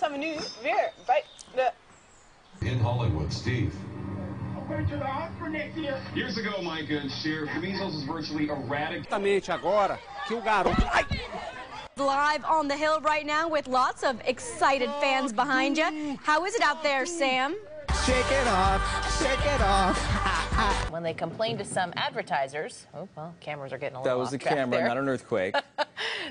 staan we nu weer bij de... In Hollywood, Steve. Years ago, my good Sheriff, the measles is virtually eradicated. Agora que o garoto... Live on the Hill right now with lots of excited fans behind you. How is it out there, Sam? Shake it off, shake it off. When they complained to some advertisers, oh, well, cameras are getting a That little was the off track camera, there. not an earthquake.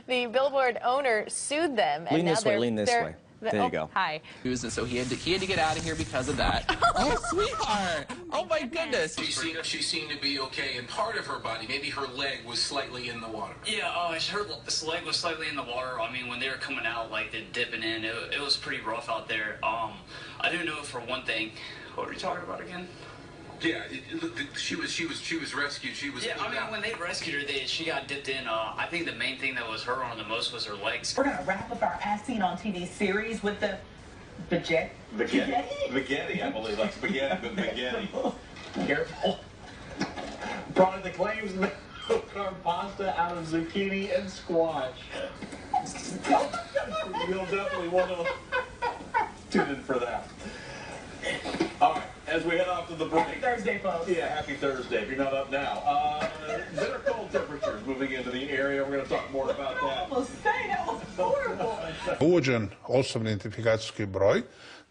The billboard owner sued them. Lean and now this way, lean this way. There you go. Hi. So he had to get out of here because of that. Oh, sweetheart! Oh my goodness! She seemed to be okay, and part of her body, maybe her leg, was slightly in the water. Yeah, her leg was slightly in the water. I mean, when they were coming out, like they're dipping in, it was pretty rough out there. I didn't know for one thing. What were you talking about again? Yeah, she was rescued. She was. Yeah, I mean, when they rescued her, she got dipped in. I think the main thing that was hurt on the most was her legs. We're gonna wrap up our As Seen on TV series with the spaghetti. Spaghetti, I believe. Like spaghetti, but spaghetti. Careful. Product that claims to carve pasta out of zucchini and squash. You'll definitely want to tune in for that. All right, as we head off to the break. Happy Thursday, folks. Yeah, happy Thursday, if you're not up now. Bitter cold temperatures moving into the area. We're going to talk more about that. I was saying, that was horrible. Uvođen osobni identifikacijski broj,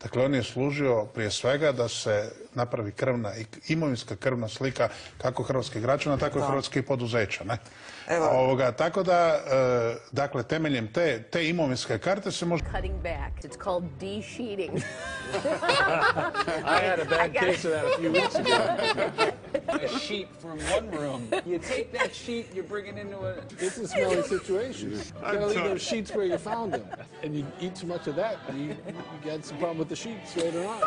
dakle on je služio prije svega da se napravi imovinska krvna slika kako hrvatskih građana, tako i hrvatskih poduzeća. Ne? Tako da, dakle, temeljem te imovinske karte se može... Cutting back. It's called de-sheeting. I had a bad case of that a few weeks ago. A sheet from one room. You take that sheet, you bring it into a... It's a smelly situation. You gotta leave those sheets where you found them. And you eat too much of that, you get some problem with the sheets later on.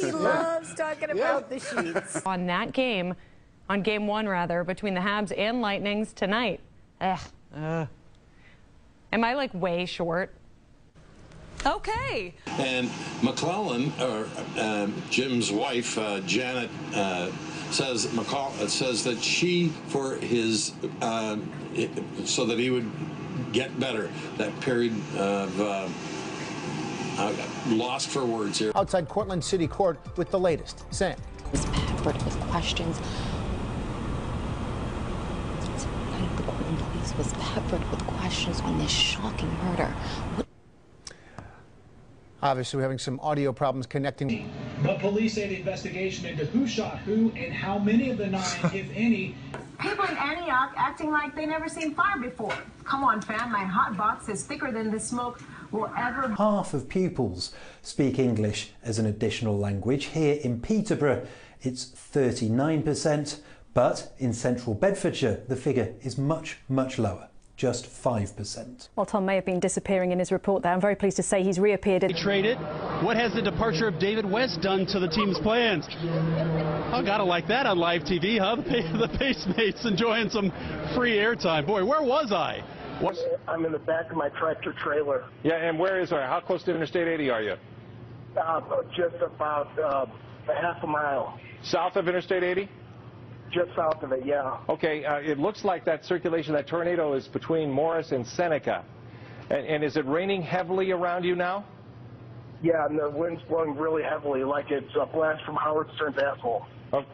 He loves talking about the sheets. On that game, on game one rather, between the Habs and Lightnings tonight. Am I like way short? Okay. And McClellan, or Jim's wife, Janet, says that she, for his, so that he would get better, that period of lost for words here. Outside Cortland City Court with the latest. Sam. Was peppered with questions. The Cortland police was peppered with questions on this shocking murder. Obviously, we're having some audio problems connecting. But police say the investigation into who shot who and how many of the 9, if any. People in Antioch acting like they never seen fire before. Come on, fam, my hot box is thicker than the smoke will ever. Half of pupils speak English as an additional language. Here in Peterborough, it's 39%, but in central Bedfordshire, the figure is much, much lower. Just 5%. Well, Tom may have been disappearing in his report there. I'm very pleased to say he's reappeared. Traded. What has the departure of David West done to the team's plans? Oh, gotta like that on live TV, huh? The Pacemates enjoying some free airtime. Boy, where was I? I'm in the back of my tractor trailer. Yeah, and where is How close to Interstate 80 are you? Just about a half a mile. South of Interstate 80? Just south of it, yeah. Okay, it looks like that circulation, that tornado is between Morris and Seneca. And is it raining heavily around you now? Yeah, and the wind's blowing really heavily, like it's a blast from Howard Stern's asshole. Oh.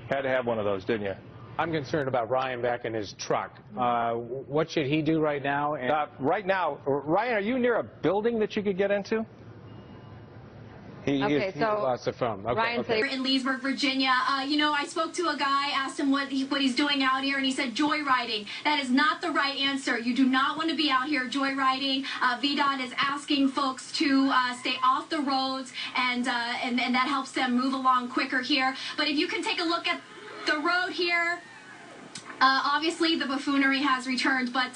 Had to have one of those, didn't you? I'm concerned about Ryan back in his truck. What should he do right now? Right now, Ryan, are you near a building that you could get into? He lost the phone. Okay, Ryan said in Leesburg, Virginia. You know, I spoke to a guy, asked him what he's doing out here, and he said joyriding. That is not the right answer. You do not want to be out here joyriding. VDOT is asking folks to stay off the roads, and that helps them move along quicker here. But if you can take a look at the road here, obviously the buffoonery has returned, but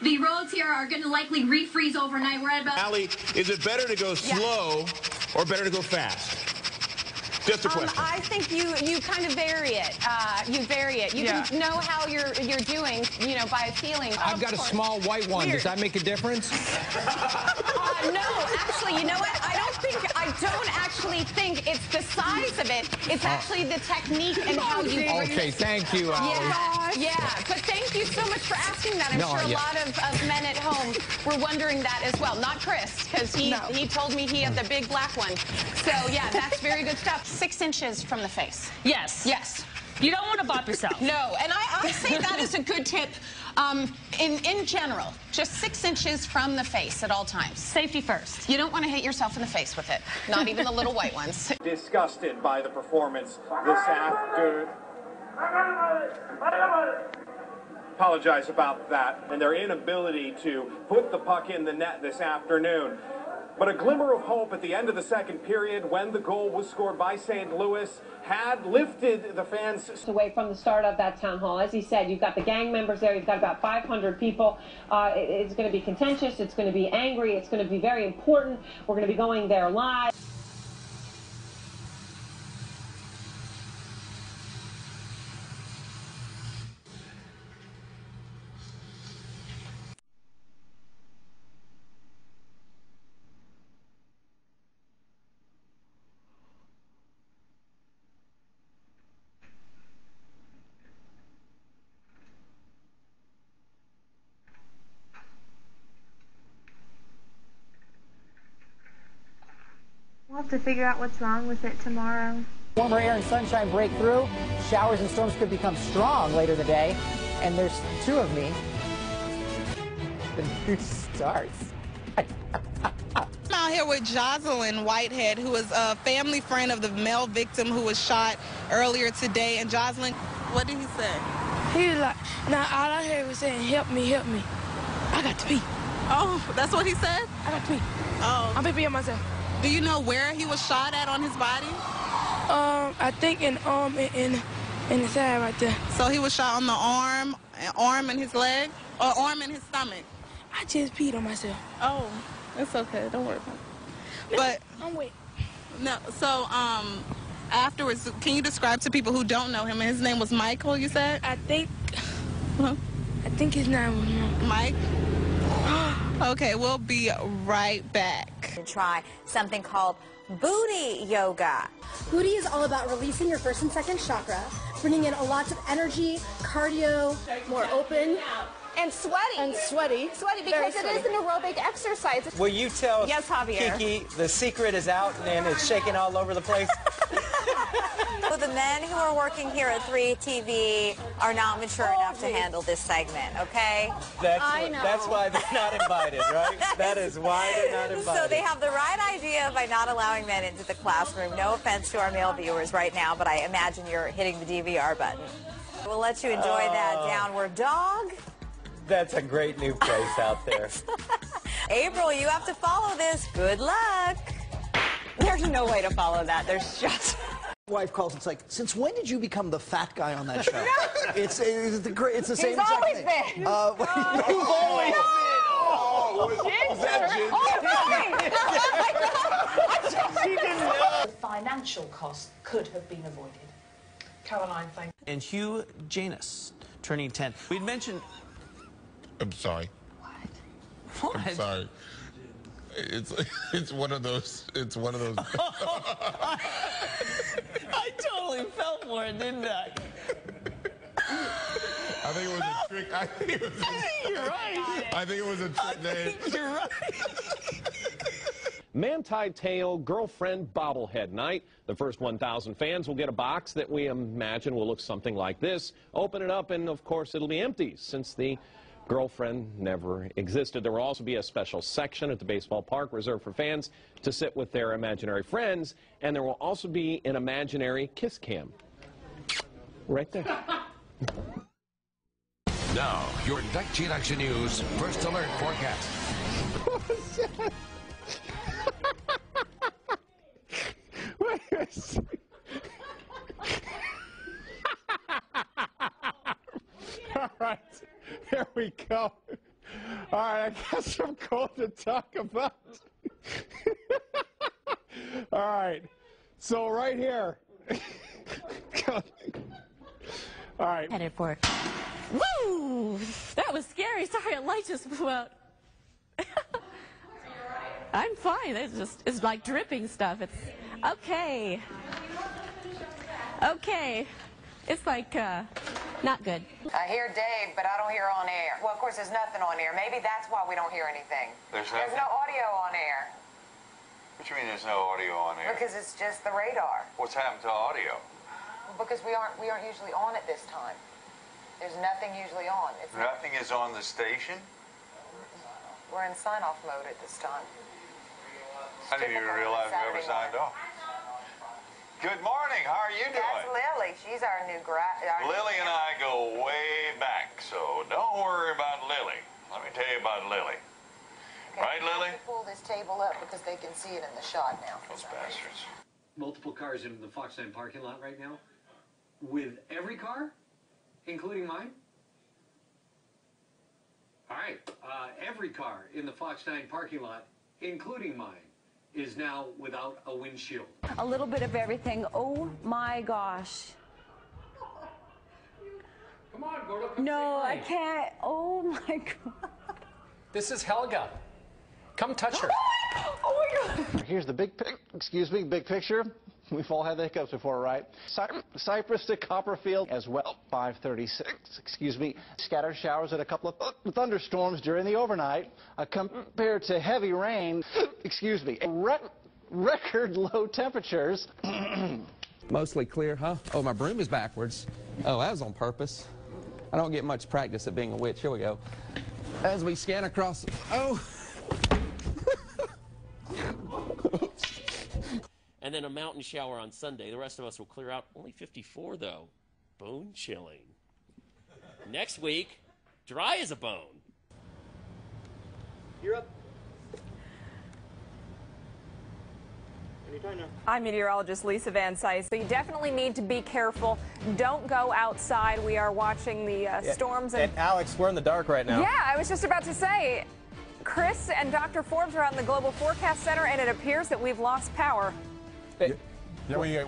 the roads here are going to likely refreeze overnight. We're at about... Allie, is it better to go slow or better to go fast? Just a question. I think you kind of vary it. You vary it. You can know how you're doing, you know, by feeling. I've got a small white one. Weird. Does that make a difference? No, actually, you know what? I don't actually think it's the size of it. It's actually the technique and how you. Okay, thank you, Allie. Yeah, but thank you so much for asking that. I'm sure a lot of men at home were wondering that as well. Not Chris, because he told me he had the big black one. So yeah, that's very good stuff. 6 inches from the face. Yes. Yes. You don't want to bop yourself. No, and I say that is a good tip in general. Just 6 inches from the face at all times. Safety first. You don't want to hit yourself in the face with it. Not even the little white ones. Disgusted by the performance this afternoon. Apologize about that and their inability to put the puck in the net this afternoon. But a glimmer of hope at the end of the second period when the goal was scored by St. Louis had lifted the fans away from the start of that town hall. As he said, you've got the gang members there. You've got about 500 people. It's going to be contentious. It's going to be angry. It's going to be very important. We're going to be going there live. We'll have to figure out what's wrong with it tomorrow. Warmer air and sunshine break through. Showers and storms could become strong later in the day. And there's 2 of me. The new starts. I'm out here with Jocelyn Whitehead, who is a family friend of the male victim who was shot earlier today. And Jocelyn, what did he say? He was like, nah, all I heard was saying, help me, help me. I got to pee. Oh, that's what he said? I got to pee. Oh. I'm peeing myself. Do you know where he was shot at on his body? I think in the side right there. So he was shot on the arm in his leg, or arm in his stomach? I just peed on myself. Oh, it's okay. Don't worry about it. But I'm wet. No. So afterwards, can you describe to people who don't know him? His name was Michael. You said? I think his name was Mike. Okay, we'll be right back. And try something called booty yoga. Booty is all about releasing your first and second chakra, bringing in a lot of energy, cardio, more open. And sweaty. Sweaty because it is an aerobic exercise. Will you tell Yes, Javier. Kiki the secret is out and it's shaking all over the place? So the men who are working here at 3 TV are not mature enough to handle this segment, okay? That's why they're not invited, right? That is why they're not invited. So they have the right idea by not allowing men into the classroom. No offense to our male viewers right now, but I imagine you're hitting the DVR button. We'll let you enjoy that downward dog. That's a great new place out there. April, you have to follow this. Good luck. There's no way to follow that. There's just... Wife calls. It's like, since when did you become the fat guy on that show? it's the same He's always been. You've always The financial cost could have been avoided. Caroline, thank you. And Hugh Janus, turning 10. We'd mentioned... I'm sorry. What? I'm sorry. It's one of those. It's one of those. I totally fell for it, didn't I? I think it was a trick. I think it was. You're right. I think it was a trick name. You're right. Man-tied tail girlfriend bobblehead night. The first 1,000 fans will get a box that we imagine will look something like this. Open it up, and of course it'll be empty since the girlfriend never existed. There will also be a special section at the baseball park reserved for fans to sit with their imaginary friends, and there will also be an imaginary kiss cam. Right there. Now, your 19 Action News First Alert forecast. What was that? Wait a second. All right. Here we go. All right, I got some cool to talk about. All right. So right here. All right. Headed for. Woo! That was scary. Sorry, a light just blew out. I'm fine. It's like dripping stuff. It's okay. Okay. It's like not good. I hear Dave, but I don't hear on air. Well, of course, there's nothing on air. Maybe that's why we don't hear anything. There's no audio on air. What do you mean there's no audio on air? Because it's just the radar. What's happened to audio? Because we aren't usually on at this time. There's nothing usually on. Nothing is on the station? We're in sign-off mode at this time. I didn't even realize we ever signed off. Good morning. How are you doing? That's Lily. She's our new Lily and I go way back, so don't worry about Lily. Let me tell you about Lily. Okay, right, Lily? Pull this table up because they can see it in the shot now. Those bastards. Multiple cars in the Fox 9 parking lot right now. With every car, including mine. All right, every car in the Fox 9 parking lot, including mine, is now without a windshield. A little bit of everything. Oh my gosh. Come on, Gordo. Come no, I can't. Oh my God. This is Helga. Come touch her. Oh my God. Here's the big picture. We've all had the hiccups before, right? Cypress to Copperfield as well. 5:36. Scattered showers and a couple of thunderstorms during the overnight. Compared to heavy rain. Record low temperatures. Mostly clear, huh? Oh, my broom is backwards. Oh, that was on purpose. I don't get much practice at being a witch. Here we go. As we scan across. Oh. And then a mountain shower on Sunday. The rest of us will clear out. Only 54, though. Bone chilling. Next week, dry as a bone. You're up. Anytime now. I'm meteorologist Lisa Van Cise. So you definitely need to be careful. Don't go outside. We are watching the storms. And Alex, we're in the dark right now. Yeah, I was just about to say, Chris and Dr. Forbes are out in the Global Forecast Center, and it appears that we've lost power. Yeah,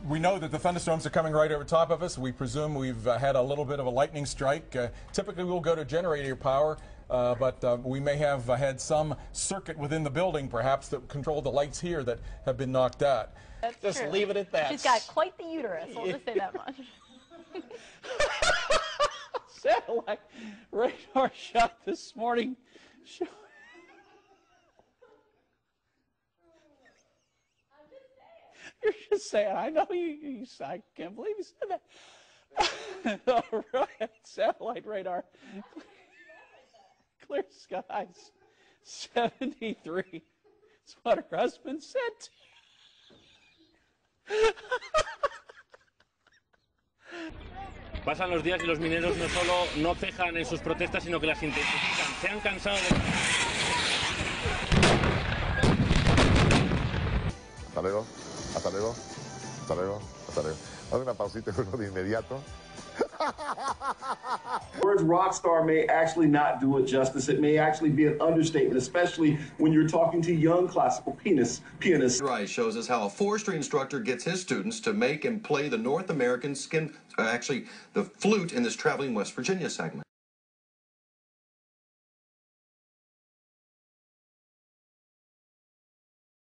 we know that the thunderstorms are coming right over top of us. We presume we've had a little bit of a lightning strike. Typically, we'll go to generator power, but we may have had some circuit within the building, perhaps, that controlled the lights here that have been knocked out. That's just true. Leave it at that. She's got quite the uterus. I'll just say that much. Satellite radar shot this morning. You're just saying, I know you I can't believe you said that. All right, satellite radar. Clear skies, 73. That's what her husband said. Pasan los días y los mineros no solo no cejan en sus protestas, sino que las intensifican. Se han cansado de... Hasta luego. Hasta luego, hasta luego, hasta luego. Haz una pausita de inmediato. Words rock star may actually not do it justice. It may actually be an understatement, especially when you're talking to young classical pianists. Rice shows us how a forestry instructor gets his students to make and play the North American the flute in this Traveling West Virginia segment.